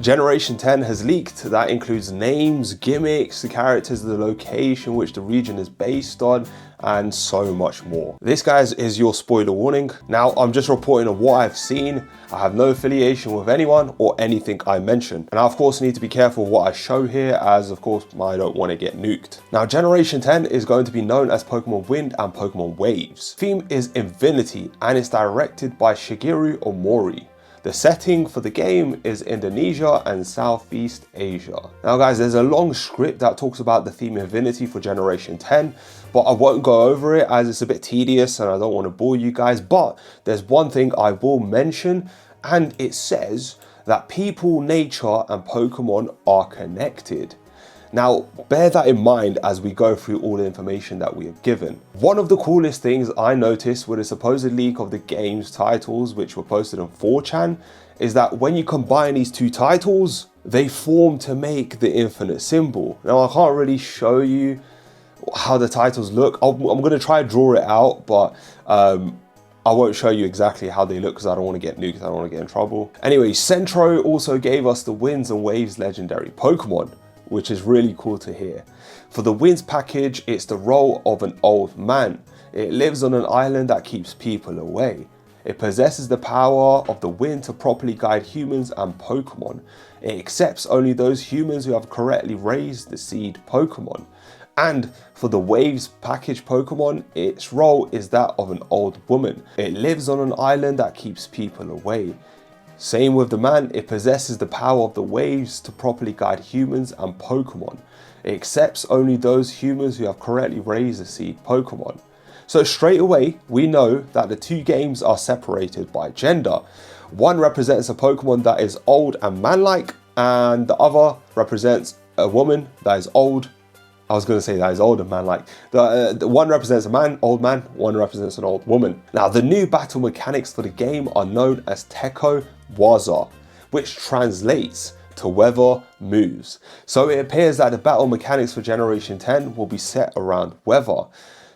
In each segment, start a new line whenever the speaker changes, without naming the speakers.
Generation 10 has leaked. That includes names, gimmicks, the characters, the location which the region is based on, and so much more. This, guys, is your spoiler warning. Now, I'm just reporting on what I've seen. I have no affiliation with anyone or anything I mention. And I, of course, need to be careful what I show here, as, of course, I don't want to get nuked. Now, Generation 10 is going to be known as Pokemon Wind and Pokemon Waves. Theme is Infinity, and it's directed by Shigeru Omori. The setting for the game is Indonesia and Southeast Asia. Now, guys, there's a long script that talks about the theme Infinity for Generation 10, but I won't go over it as it's a bit tedious and I don't want to bore you guys. But there's one thing I will mention, and it says that people, nature, and Pokemon are connected. Now, bear that in mind as we go through all the information that we have given. One of the coolest things I noticed with a supposed leak of the game's titles, which were posted on 4chan, is that when you combine these two titles, they form to make the infinite symbol. Now, I can't really show you how the titles look. I'm going to try to draw it out, but I won't show you exactly how they look because I don't want to get nuked, I don't want to get in trouble. Anyway, Centro also gave us the Winds and Waves legendary Pokemon, which is really cool to hear. For the Winds package, it's the role of an old man. It lives on an island that keeps people away. It possesses the power of the wind to properly guide humans and Pokemon. It accepts only those humans who have correctly raised the seed Pokemon. And for the Waves package Pokemon, its role is that of an old woman. It lives on an island that keeps people away. Same with the man, it possesses the power of the waves to properly guide humans and Pokemon. It accepts only those humans who have correctly raised the seed Pokemon. So straight away, we know that the two games are separated by gender. One represents a Pokemon that is old and man-like, and the other represents a woman that is old. I was going to say that is old and man-like. The one represents a man, old man, one represents an old woman. Now, the new battle mechanics for the game are known as Teko Waza, which translates to weather moves. So it appears that the battle mechanics for Generation 10 will be set around weather.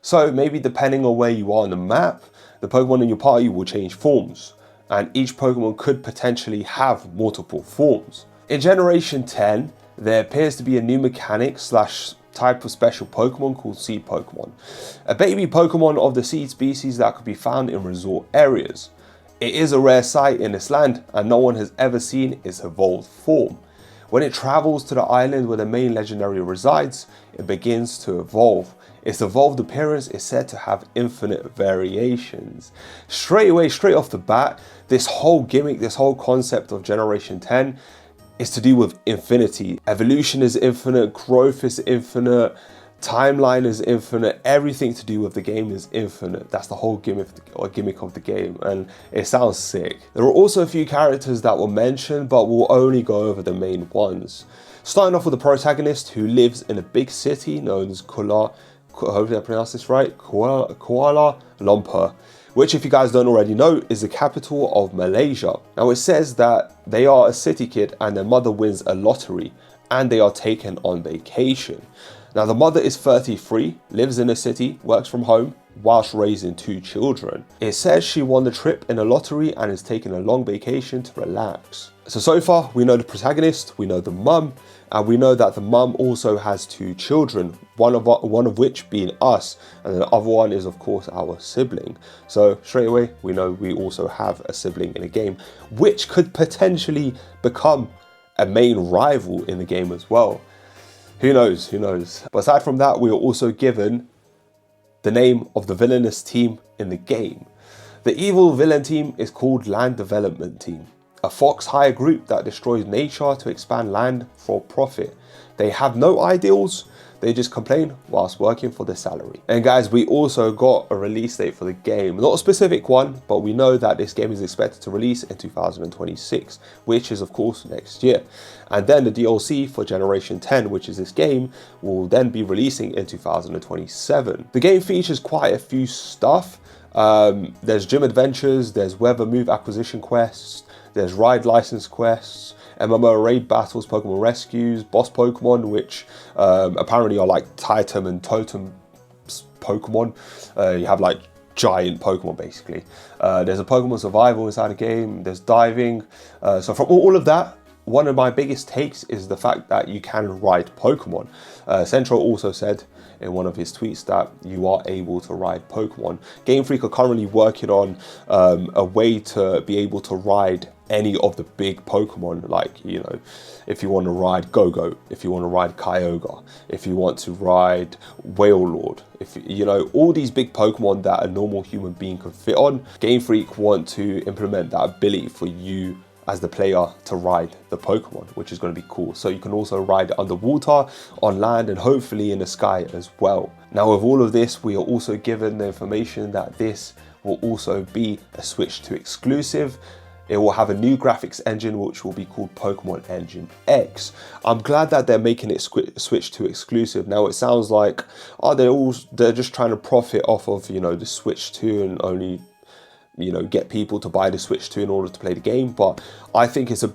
So maybe depending on where you are on the map, the Pokemon in your party will change forms, and each Pokemon could potentially have multiple forms. In Generation 10, there appears to be a new mechanic / type of special Pokemon called Seed Pokemon. A baby Pokemon of the seed species that could be found in resort areas. It is a rare sight in this land and no one has ever seen its evolved form. When it travels to the island where the main legendary resides, it begins to evolve. Its evolved appearance is said to have infinite variations. Straight off the bat, this whole gimmick, this whole concept of Generation 10 is to do with infinity. Evolution is infinite, growth is infinite, timeline is infinite, everything to do with the game is infinite. That's the whole gimmick of the game, and it sounds sick. There are also a few characters that were mentioned, but we'll only go over the main ones. Starting off with the protagonist, who lives in a big city known as hopefully I pronounced this right, Kuala Lumpur, which, if you guys don't already know, is the capital of Malaysia. Now, it says that they are a city kid and their mother wins a lottery and they are taken on vacation. Now, the mother is 33, lives in a city, works from home, whilst raising 2 children. It says she won the trip in a lottery and is taking a long vacation to relax. So far, we know the protagonist, we know the mum, and we know that the mum also has 2 children, one of which being us, and the other one is, of course, our sibling. So straight away, we know we also have a sibling in a game, which could potentially become a main rival in the game as well. Who knows, who knows? But aside from that, we are also given the name of the villainous team in the game. The evil villain team is called Land Development Team, a fox hire group that destroys nature to expand land for profit. They have no ideals, they just complain whilst working for their salary. And guys, we also got a release date for the game. Not a specific one, but we know that this game is expected to release in 2026, which is of course next year. And then the DLC for Generation 10, which is this game, will then be releasing in 2027. The game features quite a few stuff. There's gym adventures, there's weather move acquisition quests, there's ride license quests, MMO raid battles, Pokemon rescues, boss Pokemon, which apparently are like Titan and Totem Pokemon. You have like giant Pokemon basically. There's a Pokemon survival inside the game, there's diving. So from all of that, one of my biggest takes is the fact that you can ride Pokemon. Centro also said in one of his tweets that you are able to ride Pokemon. Game Freak are currently working on a way to be able to ride any of the big Pokemon, like, you know, if you want to ride Go-Go, if you want to ride Kyogre, if you want to ride Wailord, if you know, all these big Pokemon that a normal human being could fit on, Game Freak want to implement that ability for you as the player to ride the Pokemon, which is going to be cool. So you can also ride underwater, on land, and hopefully in the sky as well. Now with all of this, we are also given the information that this will also be a Switch 2 exclusive. It will have a new graphics engine, which will be called Pokemon Engine X. I'm glad that they're making it Switch 2 exclusive. Now it sounds like, oh, they're just trying to profit off of, you know, the Switch 2 and only, you know, get people to buy the Switch 2 in order to play the game. But I think it's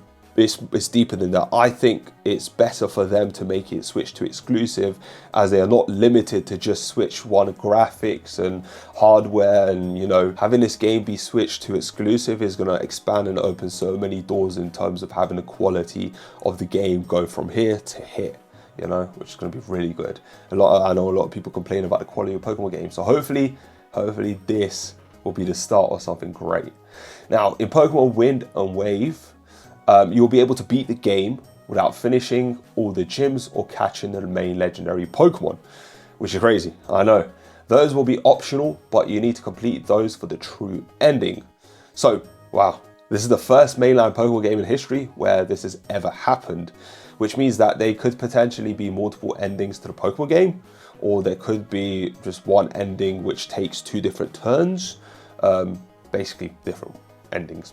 deeper than that. I think it's better for them to make it Switch 2 exclusive, as they are not limited to just Switch 1 graphics and hardware. And, you know, having this game be Switch 2 exclusive is going to expand and open so many doors in terms of having the quality of the game go from here to here, you know, which is going to be really good. I know a lot of people complain about the quality of Pokemon games, so hopefully this will be the start of something great. Now in Pokemon Wind and Wave, you'll be able to beat the game without finishing all the gyms or catching the main legendary Pokemon, which is crazy, I know. Those will be optional, but you need to complete those for the true ending. So, wow, this is the first mainline Pokemon game in history where this has ever happened, which means that there could potentially be multiple endings to the Pokemon game, or there could be just one ending which takes 2 different turns, basically different endings.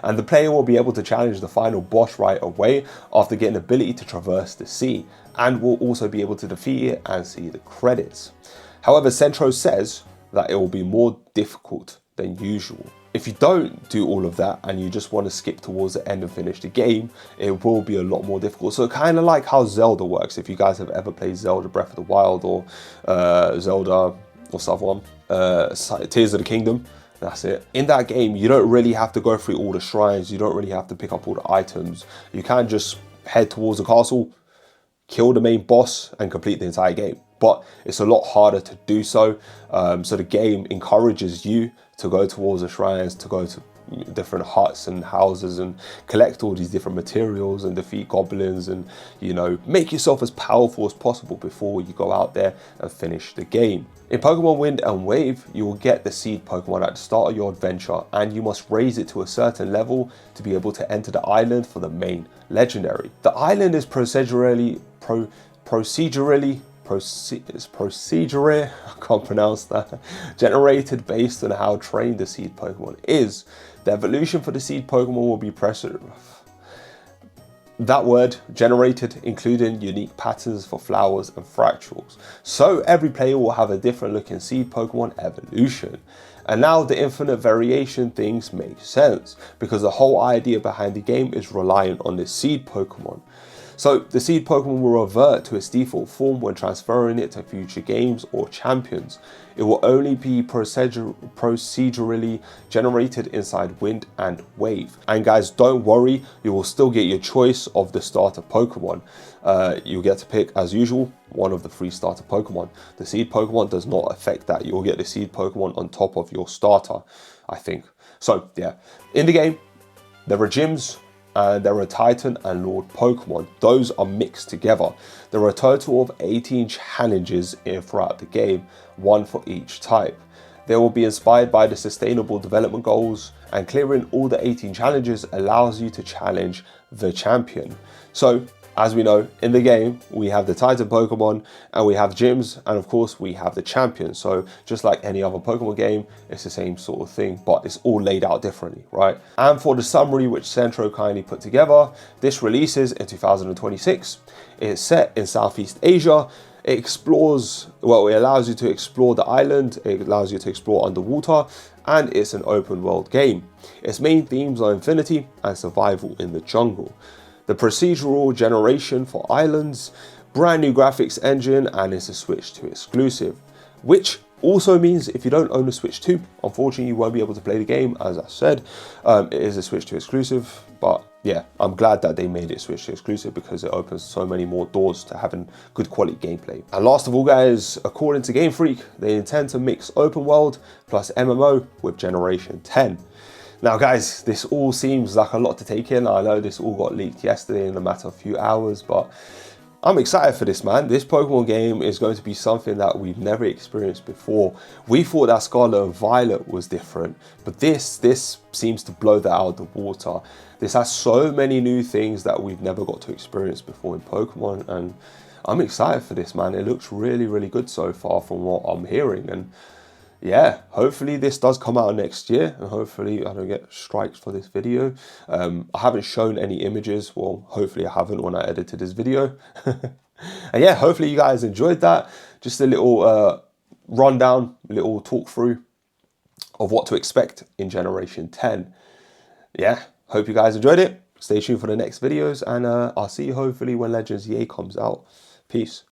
And the player will be able to challenge the final boss right away after getting the ability to traverse the sea, and will also be able to defeat it and see the credits. However, Centro says that it will be more difficult than usual. If you don't do all of that and you just want to skip towards the end and finish the game, it will be a lot more difficult. So kind of like how Zelda works. If you guys have ever played Zelda Breath of the Wild, or Zelda, what's the other one? Tears of the Kingdom. That's it. In that game, you don't really have to go through all the shrines. You don't really have to pick up all the items. You can just head towards the castle, kill the main boss, and complete the entire game. But it's a lot harder to do so. So the game encourages you to go towards the shrines, to go to different huts and houses and collect all these different materials and defeat goblins, and, you know, make yourself as powerful as possible before you go out there and finish the game. In Pokemon Wind and Wave, you will get the seed Pokemon at the start of your adventure, and you must raise it to a certain level to be able to enter the island for the main legendary. The island is procedurally, I can't pronounce that, generated based on how trained the seed Pokemon is. The evolution for the seed Pokemon will be generated, including unique patterns for flowers and fractals. So every player will have a different looking seed Pokemon evolution. And now the infinite variation things make sense, because the whole idea behind the game is reliant on the seed Pokemon. So the seed Pokemon will revert to its default form when transferring it to future games or champions. It will only be procedurally generated inside Wind and Wave. And guys, don't worry, you will still get your choice of the starter Pokemon. You'll get to pick, as usual, one of the 3 starter Pokemon. The seed Pokemon does not affect that. You'll get the seed Pokemon on top of your starter, I think. So yeah, in the game, there are gyms, and there are Titan and Lord Pokemon. Those are mixed together. There are a total of 18 challenges throughout the game, 1 for each type. They will be inspired by the Sustainable Development Goals, and clearing all the 18 challenges allows you to challenge the champion. So, as we know, in the game, we have the Titan Pokemon, and we have gyms, and of course we have the champion. So just like any other Pokemon game, it's the same sort of thing, but it's all laid out differently, right? And for the summary which Centro kindly put together, this releases in 2026. It's set in Southeast Asia. It explores, well, it allows you to explore the island, it allows you to explore underwater, and it's an open world game. Its main themes are infinity and survival in the jungle. The procedural generation for islands, brand new graphics engine, and it's a Switch 2 exclusive, which Also means if you don't own a Switch 2, unfortunately you won't be able to play the game. As I said, it is a Switch 2 exclusive, but yeah, I'm glad that they made it Switch 2 exclusive because it opens so many more doors to having good quality gameplay. And last of all guys, according to Game Freak, they intend to mix open world plus MMO with Generation 10. Now guys, this all seems like a lot to take in. I know this all got leaked yesterday in a matter of a few hours, but I'm excited for this, man. This Pokemon game is going to be something that we've never experienced before. We thought that Scarlet and Violet was different, but this seems to blow that out of the water. This has so many new things that we've never got to experience before in Pokemon, and I'm excited for this, man. It looks really, really good so far from what I'm hearing, and yeah, hopefully this does come out next year, and hopefully I don't get strikes for this video. I haven't shown any images. Well, hopefully I haven't when I edited this video. And yeah, hopefully you guys enjoyed that. Just a little rundown, little talk through of what to expect in Generation 10. Yeah, hope you guys enjoyed it. Stay tuned for the next videos, and I'll see you hopefully when Legends EA comes out. Peace.